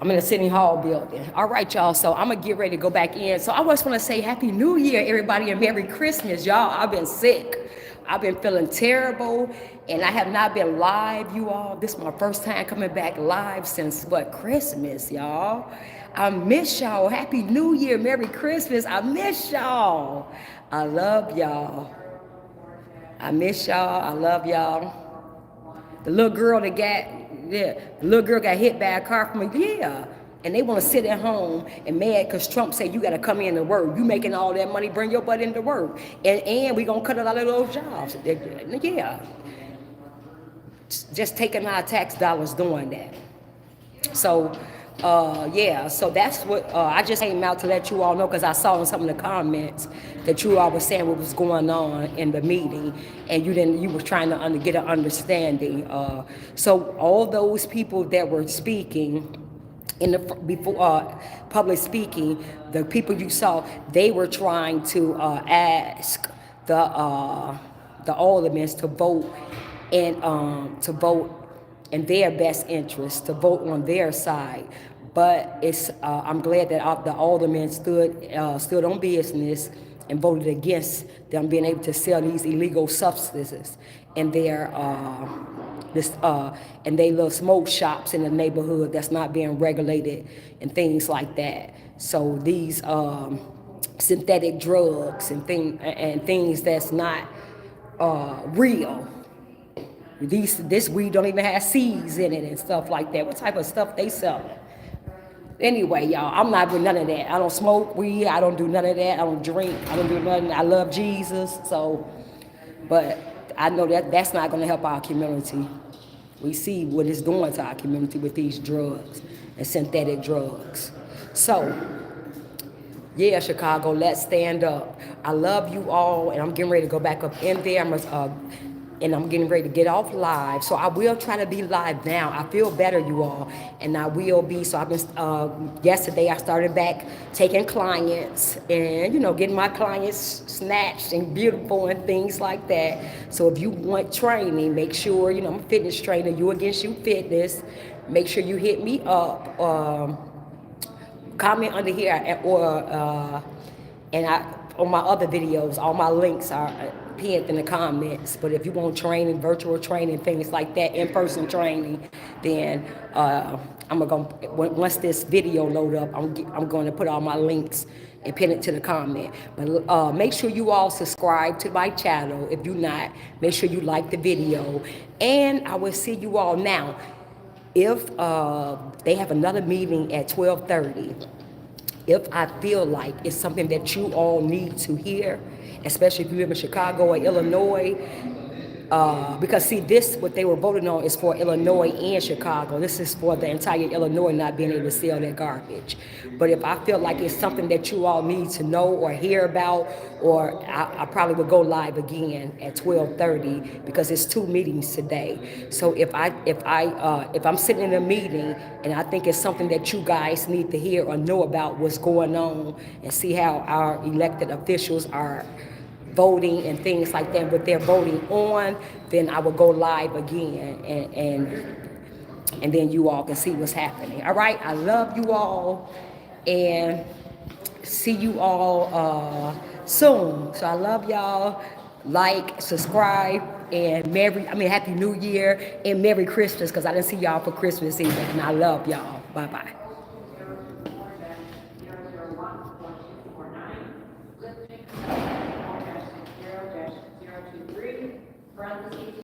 I'm in the City Hall building. All right, y'all. So I'm gonna get ready to go back in. So I just want to say Happy New Year, everybody, and Merry Christmas, y'all. I've been sick. I've been feeling terrible, and I have not been live, you all. This is my first time coming back live since Christmas, y'all. I miss y'all. Happy New Year, Merry Christmas. I miss y'all. I love y'all. I miss y'all. I love y'all. The little girl got hit by a car from and they want to sit at home and mad because Trump said you got to come in to work. You making all that money, bring your butt into work, and we gonna cut a lot of those jobs. Yeah, just taking our tax dollars doing that. So. So that's what I just came out to let you all know because I saw in some of the comments that you all were saying what was going on in the meeting, and you were trying to get an understanding. So all those people that were speaking before public speaking, the people you saw, they were trying to ask the aldermen to vote in their best interest, to vote on their side. But I'm glad that the aldermen stood on business and voted against them being able to sell these illegal substances in their little smoke shops in the neighborhood that's not being regulated and things like that. So these synthetic drugs and things that's not real. This weed don't even have seeds in it and stuff like that. What type of stuff they sell? Anyway, y'all, I'm not with none of that. I don't smoke weed. I don't do none of that. I don't drink. I don't do nothing. I love Jesus. But I know that's not going to help our community. We see what it's doing to our community with these drugs and synthetic drugs. So, yeah, Chicago, let's stand up. I love you all, and I'm getting ready to go back up in there. And I'm getting ready to get off live. So I will try to be live now. I feel better, you all, and I will be. So I've been, yesterday I started back taking clients and, getting my clients snatched and beautiful and things like that. So if you want training, make sure, I'm a fitness trainer, You Against You Fitness. Make sure you hit me up, comment under here, and on my other videos, all my links are pinned in the comments. But if you want training, virtual training, things like that, in-person training, then once this video load up, I'm going to put all my links and pin it to the comment. But make sure you all subscribe to my channel. If you're not, make sure you like the video. And I will see you all now. If they have another meeting at 12:30, if I feel like it's something that you all need to hear, especially if you live in Chicago or Illinois, because see, this, what they were voting on is for Illinois and Chicago. This is for the entire Illinois not being able to sell their garbage. But if I feel like it's something that you all need to know or hear about, or I probably would go live again at 12:30 because it's 2 meetings today. So if I'm sitting in a meeting and I think it's something that you guys need to hear or know about what's going on and see how our elected officials are voting and things like that, what they're voting on, then I will go live again and then you all can see what's happening. All right, I love you all and see you all soon. So I love y'all. Like, subscribe, and Happy New Year and Merry Christmas, because I didn't see y'all for Christmas either. And I love y'all. Bye-bye.